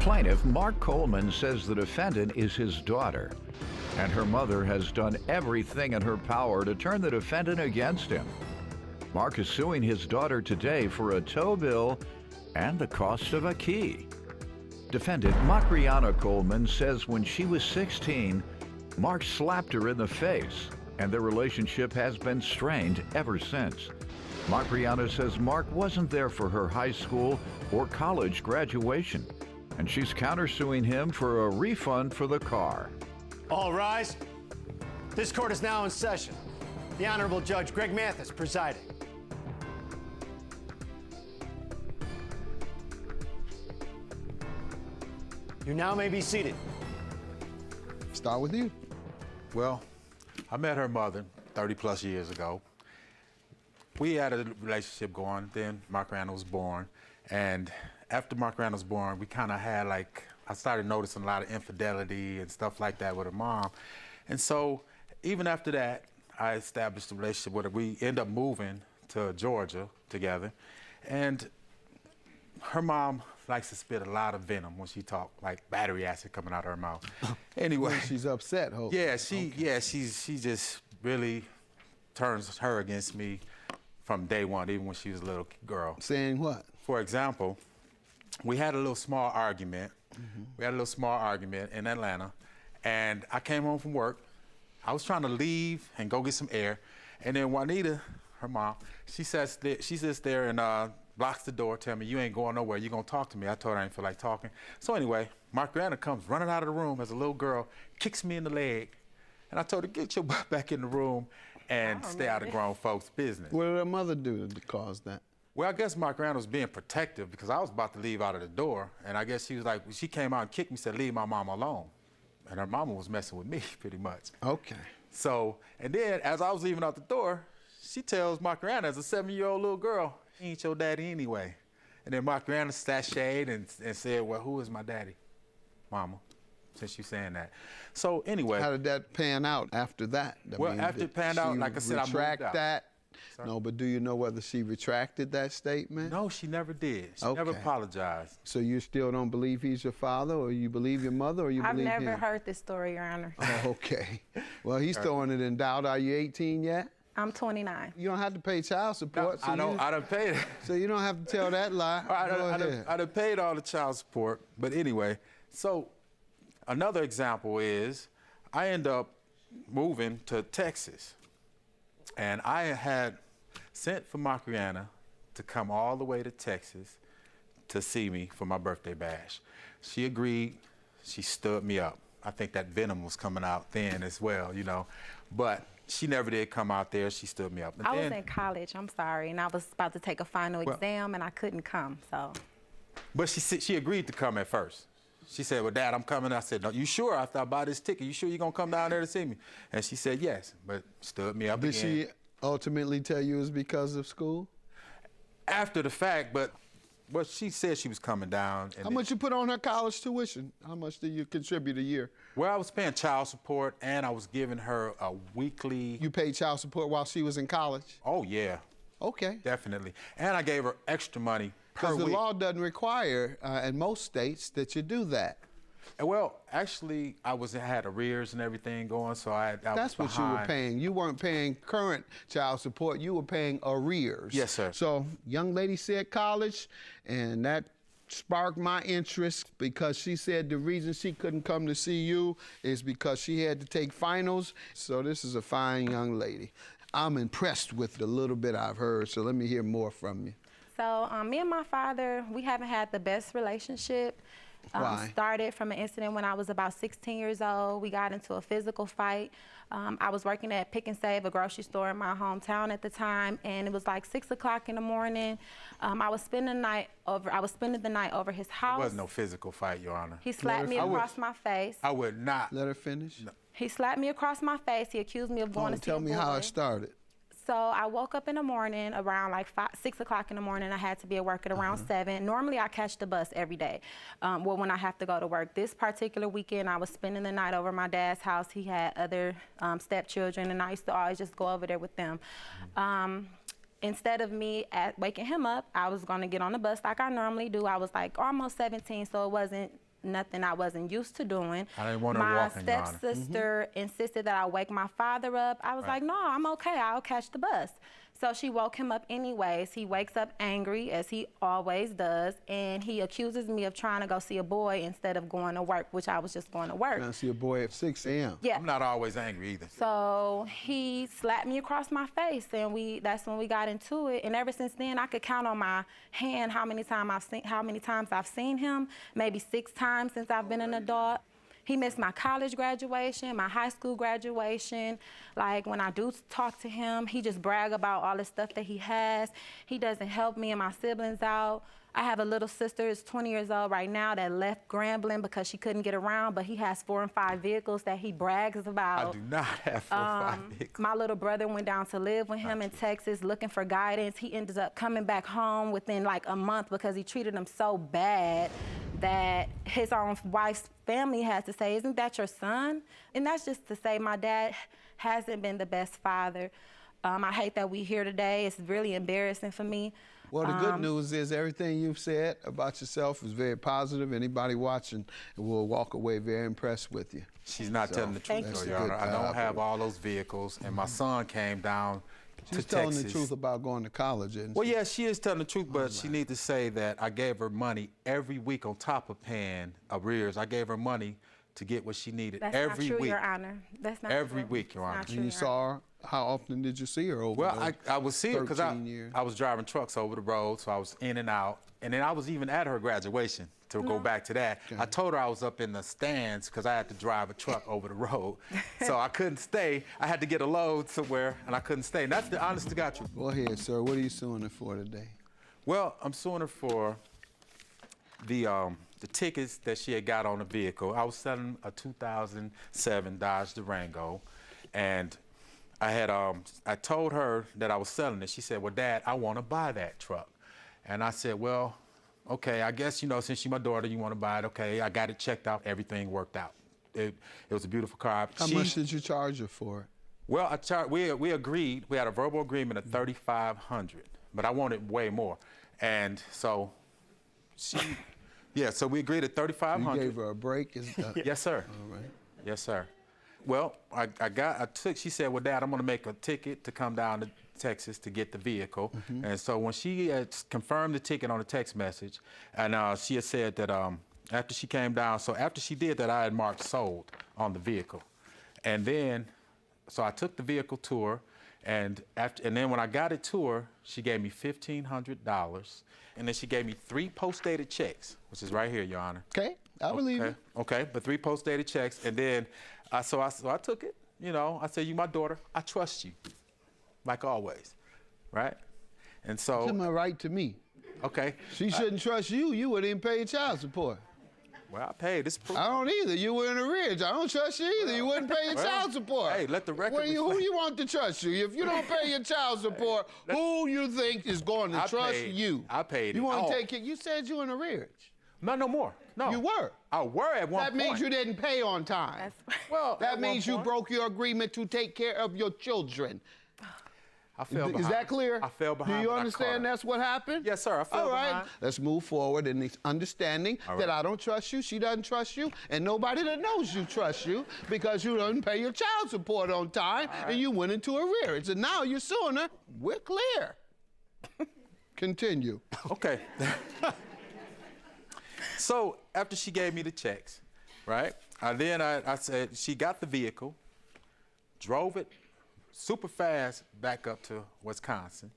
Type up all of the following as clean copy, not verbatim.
Plaintiff Mark Coleman says the defendant is his daughter, and her mother has done everything in her power to turn the defendant against him. Mark is suing his daughter today for a tow bill and the cost of a key. Defendant Macriana Coleman says when she was 16, Mark slapped her in the face, and their relationship has been strained ever since. Macriana says Mark wasn't there for her high school or college graduation, and she's countersuing him for a refund for the car. All rise. This court is now in session. The Honorable Judge Greg Mathis presiding. You now may be seated. Start with you. Well, I met her mother 30+ years ago. We had a relationship going, then Macriana was born. And after Macriana was born, we kind of had I started noticing a lot of infidelity and stuff like that with her mom. And so even after that, I established a relationship with her. We ended up moving to Georgia together. And her mom likes to spit a lot of venom when she talks, like battery acid coming out of her mouth. Anyway. When she's upset, hope. Yeah, she just really turns her against me from day one, even when she was a little girl. Saying what? For example, we had a little small argument. We had a little small argument in Atlanta, and I came home from work. I was trying to leave and go get some air, and then Juanita, her mom, she sits there and blocks the door, tell me, you ain't going nowhere, you gonna talk to me. I told her I didn't feel like talking. So anyway, Macriana comes running out of the room as a little girl, kicks me in the leg, and I told her, get your butt back in the room and stay out of grown folks' business. What did her mother do to cause that? Well, I guess Macriana was being protective because I was about to leave out of the door, and I guess she was like, she came out and kicked me, said, leave my mama alone. And her mama was messing with me, pretty much. Okay. So, and then as I was leaving out the door, she tells Macriana, as a 7-year-old little girl, he ain't your daddy anyway. And then Macriana sashayed and said, well, who is my daddy? Mama, since you saying that. So anyway. How did that pan out after that? After it panned out, like I said, I moved out. That? Sorry? No, but do you know whether she retracted that statement? No, she never did. She never apologized. So you still don't believe he's your father, or you believe your mother, or you believe him? I've never heard this story, Your Honor. Oh, okay. Well, he's throwing it in doubt. Are you 18 yet? I'm 29. You don't have to pay child support. No, I done paid it. So you don't have to tell that lie. I done paid all the child support. But anyway, so another example is I end up moving to Texas. And I had sent for Macriana to come all the way to Texas to see me for my birthday bash. She agreed. She stood me up. I think that venom was coming out then as well, you know. But she never did come out there. She stood me up. And I was in college, I'm sorry, and I was about to take a final exam, and I couldn't come, so. But she agreed to come at first. She said, well, Dad, I'm coming. I said, no, you sure? After I buy this ticket, you sure you're going to come down there to see me? And she said, yes, but stood me up again. Did she ultimately tell you it was because of school? After the fact, but she said she was coming down. And how much you put on her college tuition? How much do you contribute a year? Well, I was paying child support, and I was giving her a weekly... You paid child support while she was in college? Oh, yeah. Okay. Definitely. And I gave her extra money per week. Because the law doesn't require, in most states, that you do that. Well, actually, I had arrears and everything going, so I That's was what you were paying. You weren't paying current child support. You were paying arrears. Yes, sir. So, young lady said college, and that sparked my interest because she said the reason she couldn't come to see you is because she had to take finals. So this is a fine young lady. I'm impressed with the little bit I've heard, so let me hear more from you. So me and my father, we haven't had the best relationship. Why? Started from an incident when I was about 16 years old. We got into a physical fight. I was working at Pick and Save, a grocery store in my hometown at the time, and it was like 6 o'clock in the morning. I was spending the night over his house. There was no physical fight, Your Honor. He slapped me across my face. I would not. Let her finish. No. He slapped me across my face. He accused me of going to see tell me how it started. So I woke up in the morning around like 6 o'clock in the morning. I had to be at work at around 7. Normally I catch the bus every day, when I have to go to work. This particular weekend I was spending the night over my dad's house. He had other stepchildren, and I used to always just go over there with them. Instead of me waking him up, I was gonna get on the bus like I normally do. I was like almost 17, so it wasn't nothing I wasn't used to doing. I didn't want her my walking, Your Honor. stepsister insisted that I wake my father up. I was like, no, I'm okay. I'll catch the bus. So she woke him up anyways. He wakes up angry, as he always does, and he accuses me of trying to go see a boy instead of going to work, which I was just going to work. Trying to see a boy at 6 a.m. Yeah. I'm not always angry either. So he slapped me across my face, and that's when we got into it. And ever since then, I could count on my hand how many times I've seen him. Maybe 6 times since I've been an adult. He missed my college graduation, my high school graduation. Like, when I do talk to him, he just brag about all the stuff that he has. He doesn't help me and my siblings out. I have a little sister who's 20 years old right now that left Grambling because she couldn't get around, but he has 4 and 5 vehicles that he brags about. I do not have 4 or 5 vehicles. My little brother went down to live with him in Texas looking for guidance. He ended up coming back home within like a month because he treated him so bad that his own wife's family has to say, isn't that your son? And that's just to say my dad hasn't been the best father. I hate that we're here today. It's really embarrassing for me. Well, the good news is everything you've said about yourself is very positive. Anybody watching will walk away very impressed with you. She's not telling the truth, though, Your Honor. I don't have all those vehicles, and my son came down to She's Texas. telling the truth about going to college, isn't Well, she? yeah, she is telling the truth, but she needs to say that I gave her money every week on top of paying arrears. I gave her money to get what she needed That's every not true, week. Your Honor. That's not Every true. week, Your It's Honor. not true, And you Your saw her? How often did you see her over Well, I was seeing because 13 years? I was driving trucks over the road, so I was in and out. And then I was even at her graduation, to go back to that. Okay. I told her I was up in the stands because I had to drive a truck over the road. So I couldn't stay. I had to get a load somewhere, and I couldn't stay. And that's the honest to God truth. Go ahead, sir. What are you suing her for today? Well, I'm suing her for the tickets that she had got on the vehicle. I was selling a 2007 Dodge Durango, and I told her that I was selling it. She said, well, Dad, I want to buy that truck. And I said, well, okay, I guess, you know, since you're my daughter, you want to buy it. Okay, I got it checked out. Everything worked out. It was a beautiful car. How much did you charge her for it? Well, we agreed. We had a verbal agreement of $3,500, but I wanted way more. And so so we agreed at $3,500. You gave her a break? Yes, sir. All right. Yes, sir. Well, she said, well, Dad, I'm going to make a ticket to come down to Texas to get the vehicle. And so when she had confirmed the ticket on a text message, and she had said that after she came down, so after she did that, I had marked sold on the vehicle. And then, so I took the vehicle to her, and then when I got it to her, she gave me $1,500, and then she gave me 3 post-dated checks, which is right here, Your Honor. Okay, I believe you. Okay, but 3 post-dated checks, and then so I took it. You know, I said, "You my daughter. I trust you, like always, right?" And so. It's my right to me. Okay. She shouldn't trust you. You wouldn't even pay child support. Well, I paid. This proof. I don't either. You were in arrears. I don't trust you either. You wouldn't pay your child support. Hey, let the record Who you want to trust you? If you don't pay your child support, who you think is going to trust you? I paid. You want to take it? You said you were in arrears. No more. No. You were. I were at one point. That means you didn't pay on time. Well, that means you broke your agreement to take care of your children. I fell behind. Is that clear? I fell behind. Do you understand that's what happened? Yes, sir. I fell behind. All right. Let's move forward in this understanding that I don't trust you, she doesn't trust you, and nobody that knows you trusts you because you didn't pay your child support on time and you went into arrears. And now you're suing her. We're clear. Continue. Okay. So after she gave me the checks, right? Then I said she got the vehicle, drove it super fast back up to Wisconsin.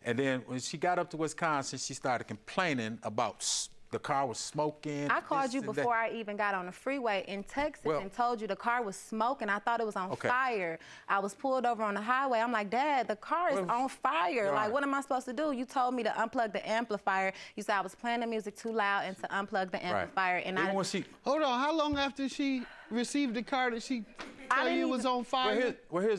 And then when she got up to Wisconsin, she started complaining about the car was smoking. I called you before I even got on the freeway in Texas and told you the car was smoking. I thought it was on fire. I was pulled over on the highway. I'm like, Dad, the car is on fire. Like, what am I supposed to do? You told me to unplug the amplifier. You said I was playing the music too loud and to unplug the amplifier. And Hold on, how long after she received the car did she tell you it was on fire? When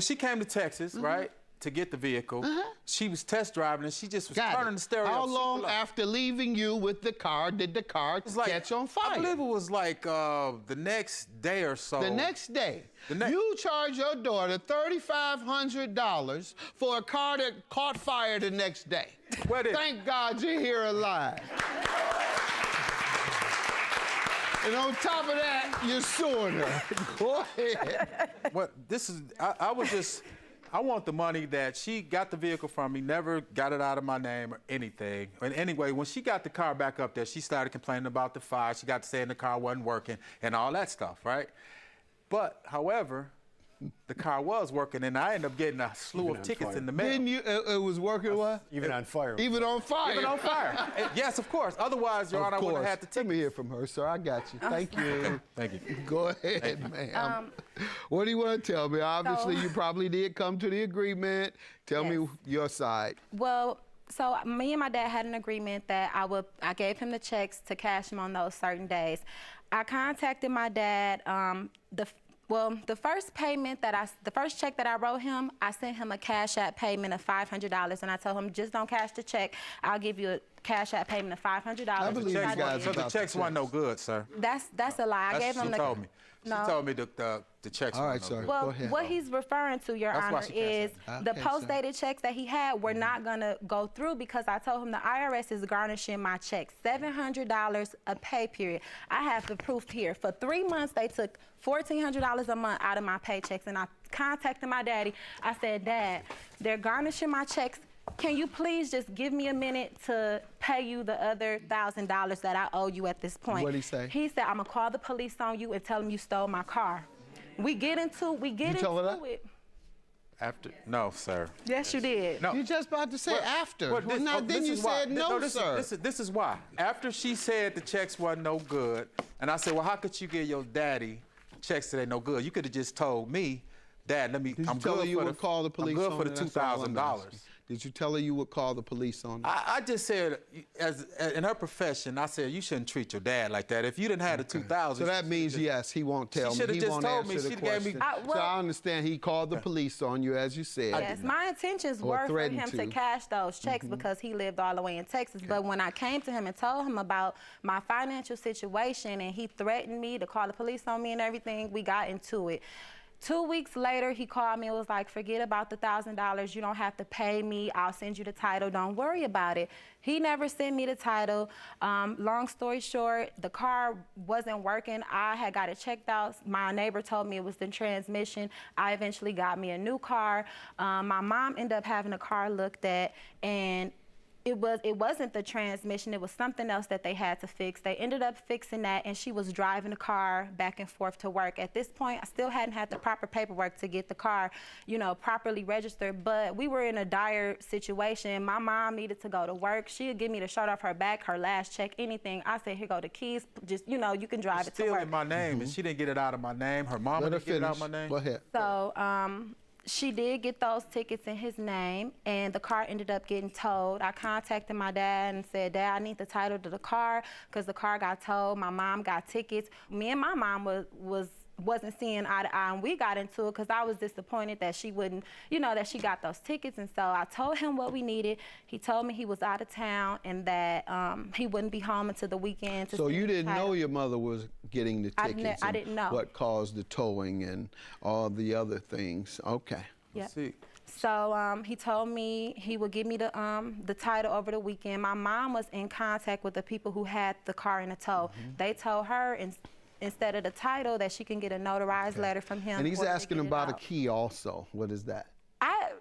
she came to Texas, right? To get the vehicle, she was test driving and she just was turning the stereo. How long after leaving you with the car did the car catch on fire? I believe it was like the next day or so. The next day. You charged your daughter $3,500 for a car that caught fire the next day. Thank God you're here alive. And on top of that, you're suing her. Go ahead. What this is, I want the money that she got the vehicle from me, never got it out of my name or anything. And anyway, when she got the car back up there, she started complaining about the fire. She got to saying the car wasn't working and all that stuff, right? But, however, the car was working, and I ended up getting a slew of tickets in the mail. Didn't you? It was working what? Even on fire. Even on fire. Even on fire. Yes, of course. Otherwise, Your Honor, I would have had the Let tickets. me hear from her, sir. I got you. Thank you. Thank you. Go ahead, ma'am. What do you want to tell me? Obviously, you probably did come to the agreement. Tell me your side. Well, so me and my dad had an agreement that I gave him the checks to cash him on those certain days. I contacted my dad. The first payment the first check that I wrote him, I sent him a Cash App payment of $500, and I told him, just don't cash the check. I'll give you a Cash App payment of $500. I believe you guys So the about checks the weren't no good, sir. That's a lie. I gave him She told me. No. She told me the checks All weren't right, no sir. good. Well, Go ahead. what he's referring to, Your That's why Honor, she cashed is out. the Okay, post-dated checks that he had were not gonna go through because I told him the IRS is garnishing my checks, $700 a pay period. I have the proof here. For 3 months, they took $1,400 a month out of my paychecks, and I contacted my daddy. I said, Dad, they're garnishing my checks. Can you please just give me a minute to pay you the other $1,000 that I owe you at this point? What'd he say? He said, I'm gonna call the police on you and tell them you stole my car. We get into told her that? it. After? No, sir. Yes, you did. No. You're just about to say after. Well, Then this you is why. said no, this sir. This is why. After she said the checks wasn't no good, and I said, well, how could you give your daddy checks that ain't no good? You could have just told me, Dad, Did you I'm tell her good you for would call the police I'm good on for the her? That's all I'm $2,000. asking. Did you tell her you would call the police on her? I just said, in her profession, I said you shouldn't treat your dad like that. If you didn't have the 2,000, So that means yes, he won't tell me. shoulda He just won't told me. answer the She gave me- question. So I understand he called the police on you, as you said. Yes, my intentions Or were for threatened him to to. cash those checks because he lived all the way in Texas. But when I came to him and told him about my financial situation and he threatened me to call the police on me and everything, we got into it. 2 weeks later, he called me and was like, forget about the $1,000. You don't have to pay me. I'll send you the title. Don't worry about it. He never sent me the title. Long story short, the car wasn't working. I had got it checked out. My neighbor told me it was the transmission. I eventually got me a new car. My mom ended up having a car looked at, and it wasn't the transmission. It was something else that they had to fix. They ended up fixing that, and she was driving the car back and forth to work. At this point, I still hadn't had the proper paperwork to get the car, properly registered. But we were in a dire situation. My mom needed to go to work. She'd give me the shirt off her back, her last check, anything. I said, here go the keys. Just you can drive it to still work. in my name, and she didn't get it out of my name. Her mama Let her didn't get it out finish. of my name. Go ahead. So she did get those tickets in his name, and the car ended up getting towed. I contacted my dad and said, Dad, I need the title to the car because the car got towed. My mom got tickets. Me and my mom wasn't seeing eye to eye, and we got into it because I was disappointed that she wouldn't, that she got those tickets. And so I told him what we needed. He told me he was out of town and that he wouldn't be home until the weekend. So you didn't know your mother was getting the tickets? I didn't know. What caused the towing and all the other things? Okay. Yep. See, So he told me he would give me the title over the weekend. My mom was in contact with the people who had the car in the tow. They told her instead of the title that she can get a notarized letter from him. And he's or to asking get it about a out. key also. What is that?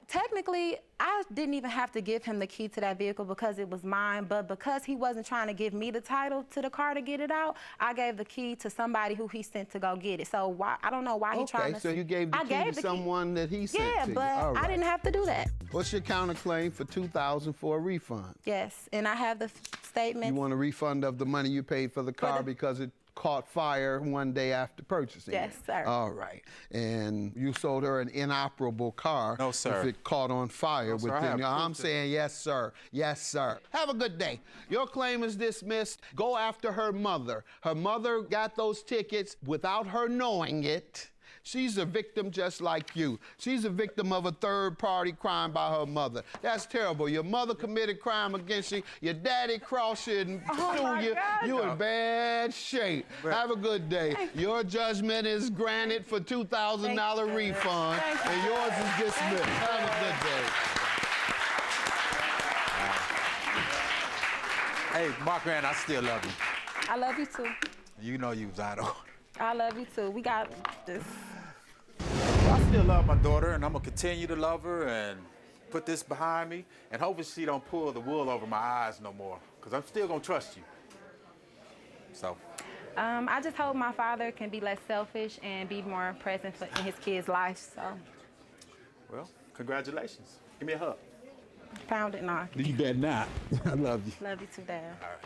Technically, I didn't even have to give him the key to that vehicle because it was mine, but because he wasn't trying to give me the title to the car to get it out, I gave the key to somebody who he sent to go get it. So I don't know why he trying to... Okay, so you gave the key to someone that he sent to Yeah, you. but All right. I didn't have to do that. What's your counterclaim for $2,000 for a refund? Yes, and I have the statement. You want a refund of the money you paid for the car because it caught fire one day after purchasing it? Yes, sir. All right. And you sold her an inoperable car. No, sir. If it caught on fire No, sir, I within have you. I'm proof to- saying yes, sir. Yes, sir. Have a good day. Your claim is dismissed. Go after her mother. Her mother got those tickets without her knowing it. She's a victim just like you. She's a victim of a third-party crime by her mother. That's terrible. Your mother committed crime against you. Your daddy crossed you and sued you. You in bad shape. Have a good day. Your judgment is granted for $2,000 refund, and yours is dismissed. Have a good day. hey, Mark Grant, I still love you. I love you too. You know you was out of order. I love you too. We got this. I still love my daughter, and I'm gonna continue to love her and put this behind me, and hopefully she don't pull the wool over my eyes no more, because I'm still gonna trust you. So. I just hope my father can be less selfish and be more present in his kids' lives. So. Well, congratulations. Give me a hug. Pound it, nah. You better not. I love you. Love you too, Dad. All right.